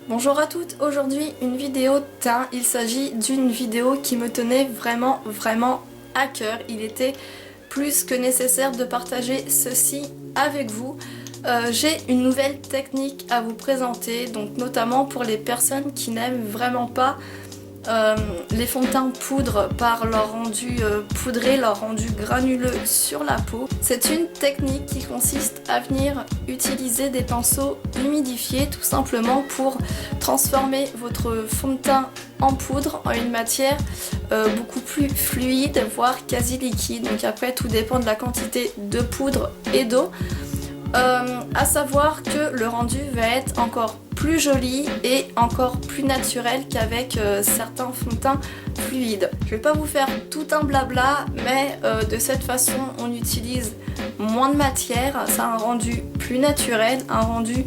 Bonjour à toutes, aujourd'hui une vidéo teint. Il s'agit d'une vidéo qui me tenait vraiment à cœur. Il était plus que nécessaire de partager ceci avec vous. J'ai une nouvelle technique à vous présenter, donc notamment pour les personnes qui n'aiment vraiment pas les fonds de teint poudre par leur rendu poudré, leur rendu granuleux sur la peau. C'est une technique qui consiste à venir utiliser des pinceaux humidifiés tout simplement pour transformer votre fond de teint en poudre en une matière beaucoup plus fluide, voire quasi liquide. Donc après tout dépend de la quantité de poudre et d'eau. À savoir que le rendu va être encore plus joli et encore plus naturel qu'avec certains fonds de teint fluides. Je vais pas vous faire tout un blabla, mais de cette façon on utilise moins de matière, ça a un rendu plus naturel, un rendu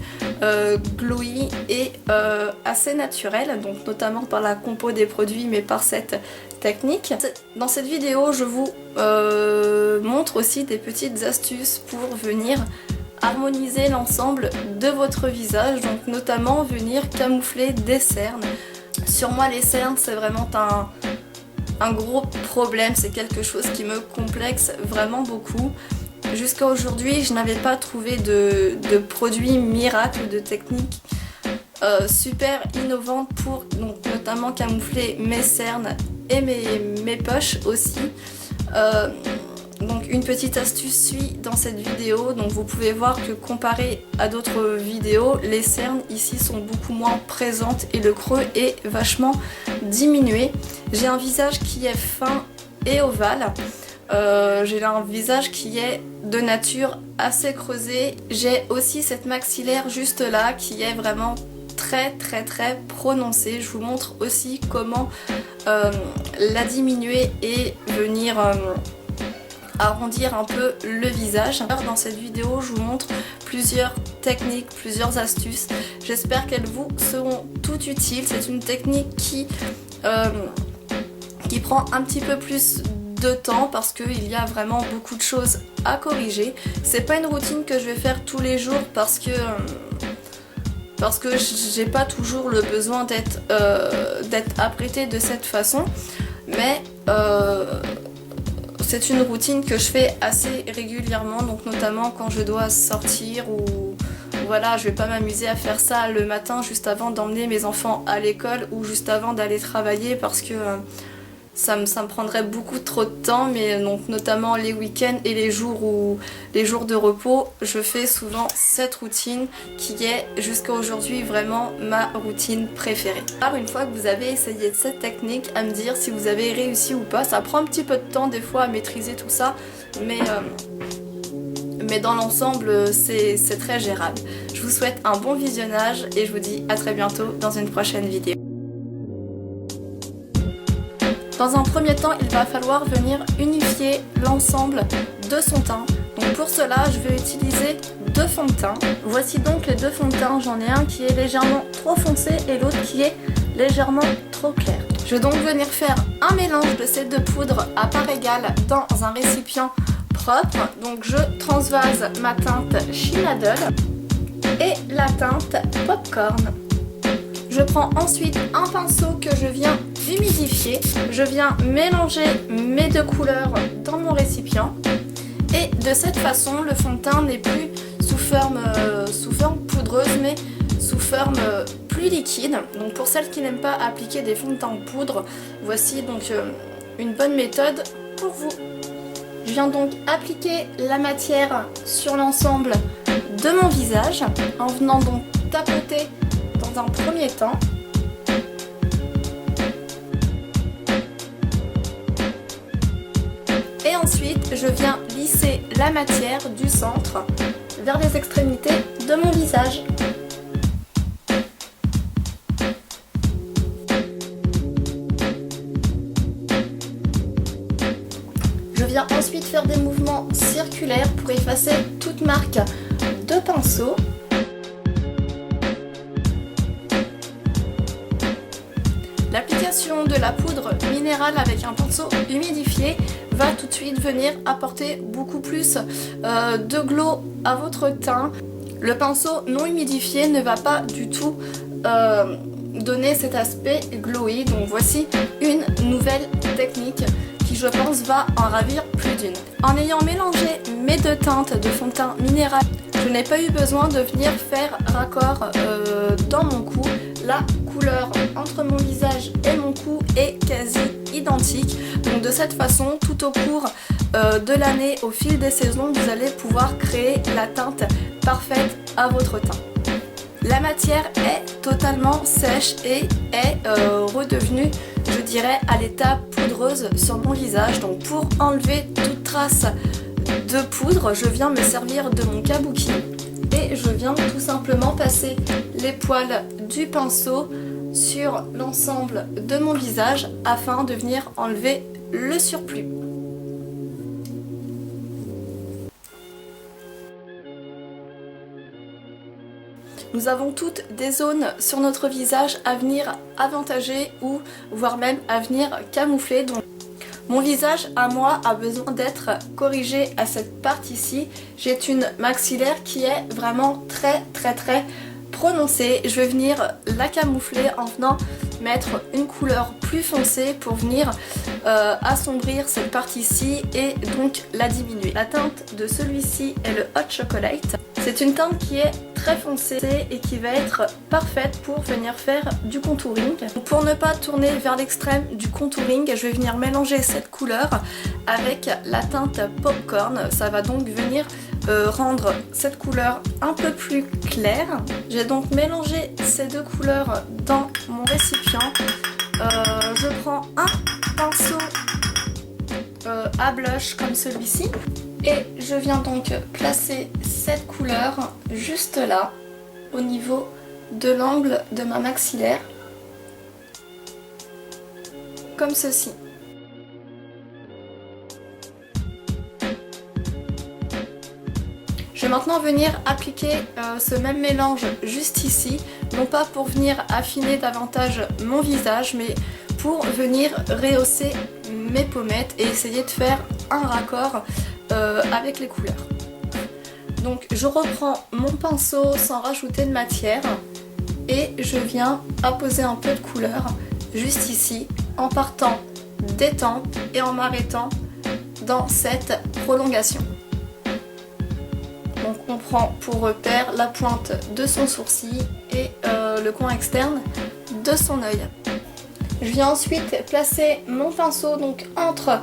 glowy et assez naturel, donc notamment par la compo des produits mais par cette technique. Dans cette vidéo je vous montre aussi des petites astuces pour venir harmoniser l'ensemble de votre visage, donc notamment venir camoufler des cernes. Sur moi les cernes c'est vraiment un gros problème, c'est quelque chose qui me complexe vraiment beaucoup. Jusqu'à aujourd'hui je n'avais pas trouvé de produit miracle, de technique super innovante pour donc, notamment camoufler mes cernes et mes poches aussi. Donc une petite astuce suit dans cette vidéo, donc vous pouvez voir que comparé à d'autres vidéos, les cernes ici sont beaucoup moins présentes et le creux est vachement diminué. J'ai un visage qui est fin et ovale, j'ai un visage qui est de nature assez creusé, j'ai aussi cette maxillaire juste là qui est vraiment très prononcée. Je vous montre aussi comment la diminuer et venir arrondir un peu le visage. Dans cette vidéo je vous montre plusieurs techniques, plusieurs astuces. J'espère qu'elles vous seront toutes utiles. C'est une technique qui prend un petit peu plus de temps parce qu'il y a vraiment beaucoup de choses à corriger. C'est pas une routine que je vais faire tous les jours parce que j'ai pas toujours le besoin d'être apprêtée de cette façon, mais c'est une routine que je fais assez régulièrement, donc notamment quand je dois sortir ou voilà, je vais pas m'amuser à faire ça le matin juste avant d'emmener mes enfants à l'école ou juste avant d'aller travailler parce que ça me prendrait beaucoup trop de temps, mais donc notamment les week-ends et les jours de repos, je fais souvent cette routine qui est jusqu'à aujourd'hui vraiment ma routine préférée. Alors une fois que vous avez essayé cette technique, à me dire si vous avez réussi ou pas. Ça prend un petit peu de temps des fois à maîtriser tout ça, mais dans l'ensemble c'est très gérable. Je vous souhaite un bon visionnage et je vous dis à très bientôt dans une prochaine vidéo. Dans un premier temps, il va falloir venir unifier l'ensemble de son teint. Donc pour cela, je vais utiliser deux fonds de teint. Voici donc les deux fonds de teint. J'en ai un qui est légèrement trop foncé et l'autre qui est légèrement trop clair. Je vais donc venir faire un mélange de ces deux poudres à part égale dans un récipient propre. Donc je transvase ma teinte Chinadol et la teinte Popcorn. Je prends ensuite un pinceau que je viens humidifier. Je viens mélanger mes deux couleurs dans mon récipient. Et de cette façon, le fond de teint n'est plus sous forme poudreuse, mais sous forme plus liquide. Donc pour celles qui n'aiment pas appliquer des fonds de teint en poudre, voici donc une bonne méthode pour vous. Je viens donc appliquer la matière sur l'ensemble de mon visage en venant donc tapoter dans un premier temps. Et ensuite, je viens lisser la matière du centre vers les extrémités de mon visage. Je viens ensuite faire des mouvements circulaires pour effacer toute marque de pinceau. L'application de la poudre minérale avec un pinceau humidifié va tout de suite venir apporter beaucoup plus de glow à votre teint. Le pinceau non humidifié ne va pas du tout donner cet aspect glowy. Donc voici une nouvelle technique qui je pense va en ravir plus d'une. En ayant mélangé mes deux teintes de fond de teint minéral, je n'ai pas eu besoin de venir faire raccord dans mon cou. La couleur entre mon visage et mon cou est quasi identique. Donc de cette façon, tout au cours de l'année, au fil des saisons, vous allez pouvoir créer la teinte parfaite à votre teint. La matière est totalement sèche et est redevenue, je dirais, à l'état poudreuse sur mon visage. Donc pour enlever toute trace de poudre, je viens me servir de mon kabuki et je viens tout simplement passer les poils du pinceau sur l'ensemble de mon visage afin de venir enlever le surplus. Nous avons toutes des zones sur notre visage à venir avantager ou voire même à venir camoufler. Donc, mon visage à moi a besoin d'être corrigé à cette partie-ci. J'ai une maxillaire qui est vraiment très prononcée. Je vais venir la camoufler en venant mettre une couleur plus foncée pour venir assombrir cette partie-ci et donc la diminuer. La teinte de celui-ci est le Hot Chocolate. C'est une teinte qui est très foncée et qui va être parfaite pour venir faire du contouring. Pour ne pas tourner vers l'extrême du contouring, je vais venir mélanger cette couleur avec la teinte Popcorn. Ça va donc venir rendre cette couleur un peu plus claire. J'ai donc mélangé ces deux couleurs dans mon récipient. Je prends un pinceau à blush comme celui-ci et je viens donc placer cette couleur juste là au niveau de l'angle de ma maxillaire comme ceci. Je vais maintenant venir appliquer ce même mélange juste ici, non pas pour venir affiner davantage mon visage, mais pour venir rehausser mes pommettes et essayer de faire un raccord avec les couleurs. Donc je reprends mon pinceau sans rajouter de matière et je viens apposer un peu de couleur juste ici en partant des tempes et en m'arrêtant dans cette prolongation. Donc on prend pour repère la pointe de son sourcil et le coin externe de son œil. Je viens ensuite placer mon pinceau donc entre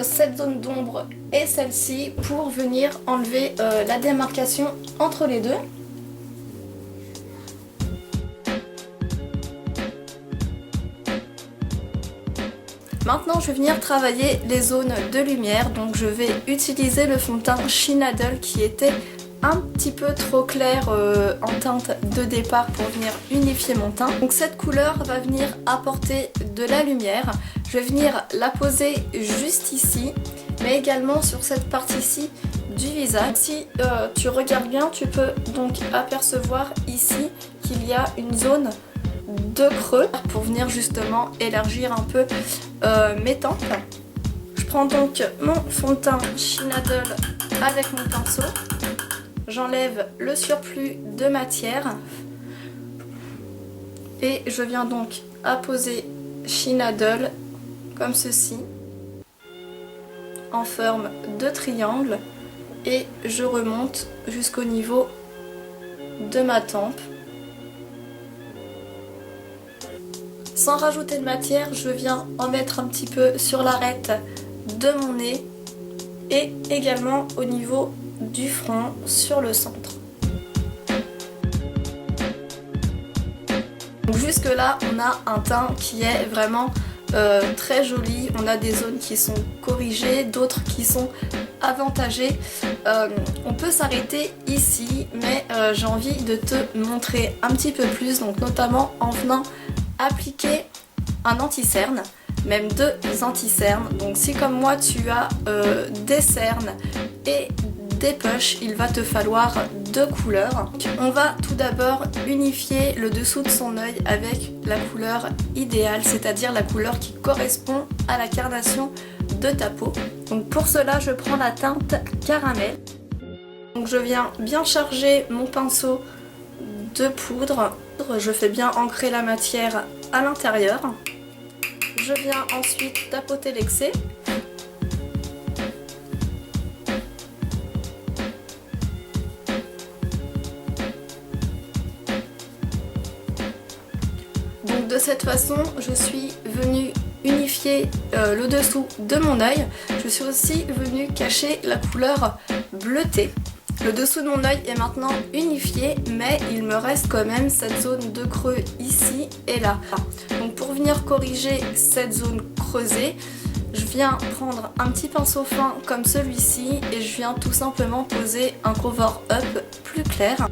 cette zone d'ombre et celle-ci pour venir enlever la démarcation entre les deux. Maintenant je vais venir travailler les zones de lumière, donc je vais utiliser le fond de teint Shinadol qui était un petit peu trop clair en teinte de départ pour venir unifier mon teint. Donc cette couleur va venir apporter de la lumière. Je vais venir la poser juste ici, mais également sur cette partie-ci du visage. Si tu regardes bien, tu peux donc apercevoir ici qu'il y a une zone de creux pour venir justement élargir un peu mes tempes. Je prends donc mon fond de teint Shinadol avec mon pinceau. J'enlève le surplus de matière et je viens donc apposer Shinadol comme ceci en forme de triangle et je remonte jusqu'au niveau de ma tempe. Sans rajouter de matière, je viens en mettre un petit peu sur l'arête de mon nez et également au niveau du front sur le centre. Donc jusque là on a un teint qui est vraiment très joli. On a des zones qui sont corrigées, d'autres qui sont avantagées. On peut s'arrêter ici, mais j'ai envie de te montrer un petit peu plus, donc notamment en venant appliquer un anti-cerne, même deux anti-cernes. Donc si comme moi tu as des cernes et des poches, il va te falloir deux couleurs. On va tout d'abord unifier le dessous de son œil avec la couleur idéale, c'est-à-dire la couleur qui correspond à la carnation de ta peau. Donc pour cela, je prends la teinte caramel. Donc je viens bien charger mon pinceau de poudre. Je fais bien ancrer la matière à l'intérieur. Je viens ensuite tapoter l'excès. Donc de cette façon, je suis venue unifier le dessous de mon œil. Je suis aussi venue cacher la couleur bleutée. Le dessous de mon œil est maintenant unifié, mais il me reste quand même cette zone de creux ici et là. Donc pour venir corriger cette zone creusée, je viens prendre un petit pinceau fin comme celui-ci et je viens tout simplement poser un cover-up plus clair.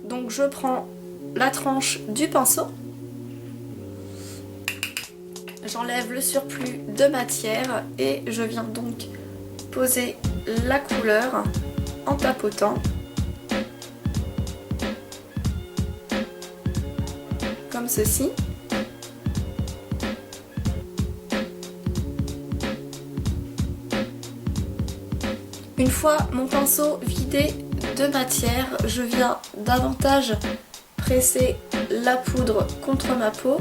Donc je prends la tranche du pinceau. J'enlève le surplus de matière et je viens donc poser la couleur en tapotant. Comme ceci. Une fois mon pinceau vidé de matière, je viens davantage presser la poudre contre ma peau.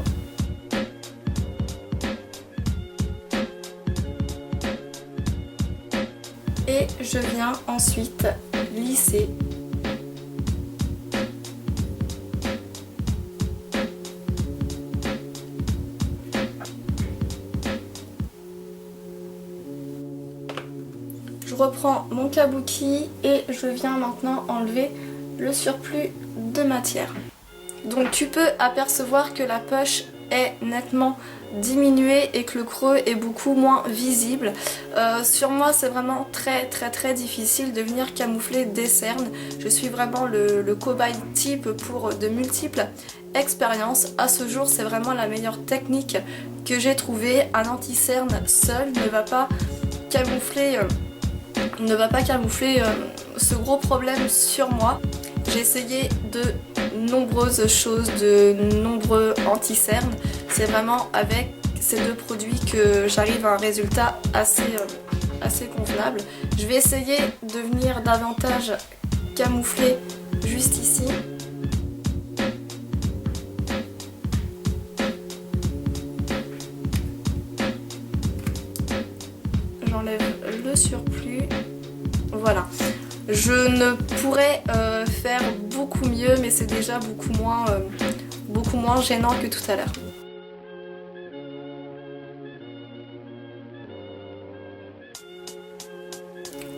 Et je viens ensuite lisser. Je reprends mon kabuki et je viens maintenant enlever le surplus de matière. Donc tu peux apercevoir que la poche est nettement diminuée et que le creux est beaucoup moins visible. Sur moi c'est vraiment très difficile de venir camoufler des cernes. Je suis vraiment le cobaye type pour de multiples expériences. À ce jour c'est vraiment la meilleure technique que j'ai trouvée. Un anti-cerne seul ne va pas camoufler ce gros problème sur moi. J'ai essayé de nombreuses choses, de nombreux anti-cernes. C'est vraiment avec ces deux produits que j'arrive à un résultat assez convenable. Je vais essayer de venir davantage camoufler juste ici. J'enlève le surplus. Voilà. Je ne pourrais faire beaucoup mieux, mais c'est déjà beaucoup moins gênant que tout à l'heure.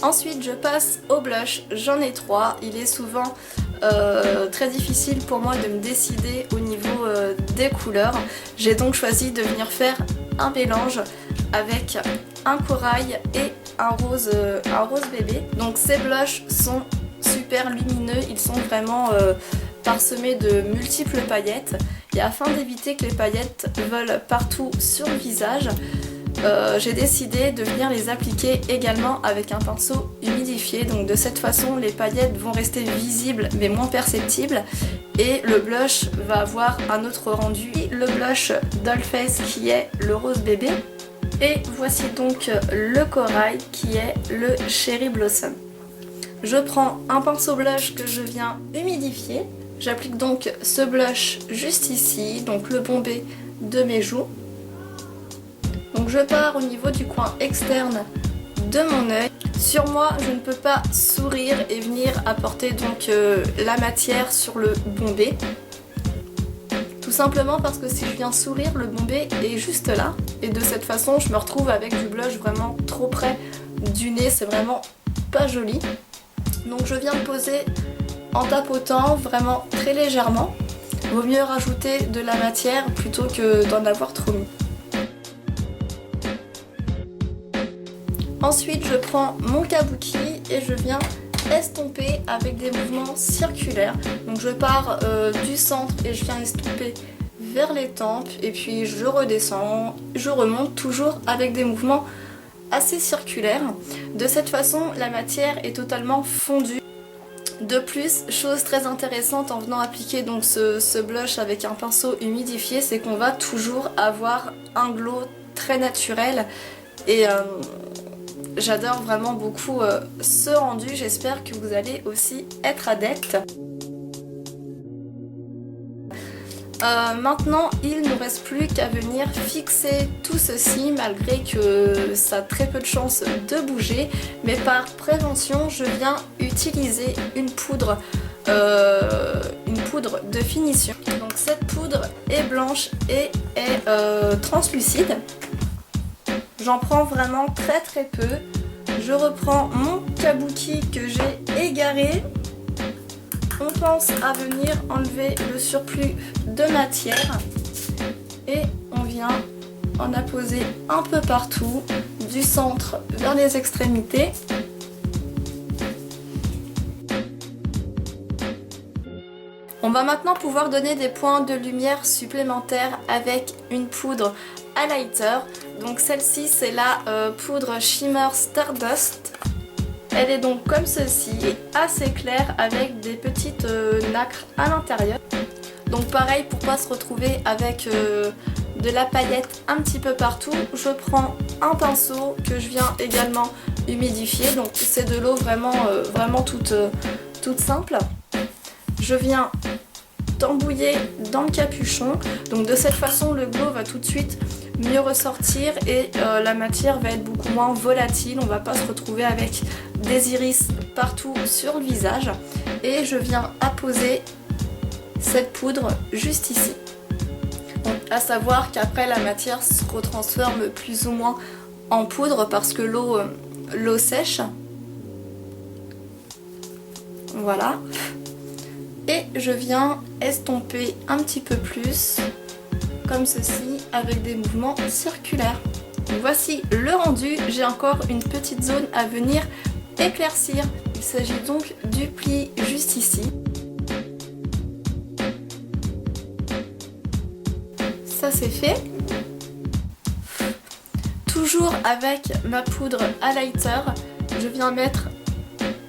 Ensuite, je passe au blush. J'en ai 3. Il est souvent très difficile pour moi de me décider au niveau des couleurs. J'ai donc choisi de venir faire un mélange avec un corail et un rose bébé. Donc ces blushs sont super lumineux, ils sont vraiment parsemés de multiples paillettes. Et afin d'éviter que les paillettes volent partout sur le visage, j'ai décidé de venir les appliquer également avec un pinceau humidifié. Donc de cette façon les paillettes vont rester visibles mais moins perceptibles et le blush va avoir un autre rendu. Le blush Dollface qui est le rose bébé. Et voici donc le corail qui est le Cherry Blossom. Je prends un pinceau blush que je viens humidifier. J'applique donc ce blush juste ici, donc le bombé de mes joues. Donc je pars au niveau du coin externe de mon œil. Sur moi, je ne peux pas sourire et venir apporter donc la matière sur le bombé. Tout simplement parce que si je viens sourire, le bombé est juste là. Et de cette façon, je me retrouve avec du blush vraiment trop près du nez. C'est vraiment pas joli. Donc je viens le poser en tapotant vraiment très légèrement. Vaut mieux rajouter de la matière plutôt que d'en avoir trop mis. Ensuite, je prends mon kabuki et je viens estomper avec des mouvements circulaires. Donc je pars du centre et je viens estomper vers les tempes et puis je redescends, je remonte toujours avec des mouvements assez circulaires. De cette façon, la matière est totalement fondue. De plus, chose très intéressante en venant appliquer donc ce blush avec un pinceau humidifié, c'est qu'on va toujours avoir un glow très naturel et J'adore vraiment beaucoup ce rendu, j'espère que vous allez aussi être adepte. Maintenant, il ne nous reste plus qu'à venir fixer tout ceci malgré que ça a très peu de chances de bouger. Mais par prévention, je viens utiliser une poudre de finition. Donc cette poudre est blanche et est translucide. J'en prends vraiment très peu. Je reprends mon kabuki que j'ai égaré. On pense à venir enlever le surplus de matière et on vient en apposer un peu partout, du centre vers les extrémités. On va maintenant pouvoir donner des points de lumière supplémentaires avec une poudre highlighter. Donc celle-ci c'est la poudre Shimmer Stardust. Elle est donc comme ceci, assez claire avec des petites nacres à l'intérieur. Donc pareil, pour pas se retrouver avec de la paillette un petit peu partout, je prends un pinceau que je viens également humidifier. Donc c'est de l'eau vraiment toute simple. Je viens d'embouiller dans le capuchon. Donc de cette façon le glow va tout de suite mieux ressortir et la matière va être beaucoup moins volatile. On va pas se retrouver avec des iris partout sur le visage. Et je viens apposer cette poudre juste ici. Donc à savoir qu'après la matière se retransforme plus ou moins en poudre parce que l'eau sèche. Voilà. Et je viens estomper un petit peu plus, comme ceci, avec des mouvements circulaires. Donc voici le rendu. J'ai encore une petite zone à venir éclaircir. Il s'agit donc du pli juste ici. Ça c'est fait. Toujours avec ma poudre highlighter, je viens mettre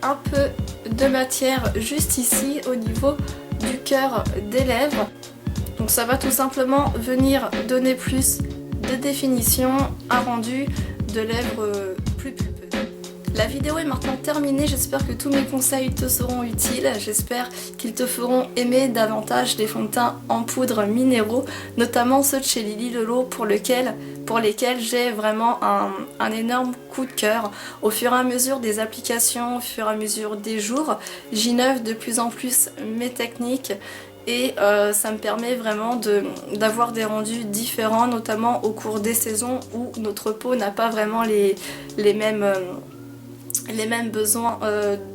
un peu de matière juste ici au niveau du cœur des lèvres. Donc ça va tout simplement venir donner plus de définition, un rendu de lèvres plus pulpeux. La vidéo est maintenant terminée, j'espère que tous mes conseils te seront utiles, j'espère qu'ils te feront aimer davantage les fonds de teint en poudre minéraux, notamment ceux de chez Lily Lelo pour lesquels j'ai vraiment un énorme coup de cœur. Au fur et à mesure des applications, au fur et à mesure des jours, j'innove de plus en plus mes techniques et ça me permet vraiment d'avoir des rendus différents, notamment au cours des saisons où notre peau n'a pas vraiment les mêmes besoins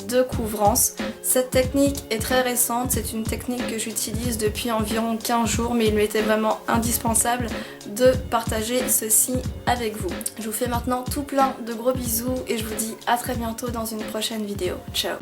de couvrance. Cette technique est très récente, c'est une technique que j'utilise depuis environ 15 jours, mais il m'était vraiment indispensable de partager ceci avec vous. Je vous fais maintenant tout plein de gros bisous et je vous dis à très bientôt dans une prochaine vidéo. Ciao!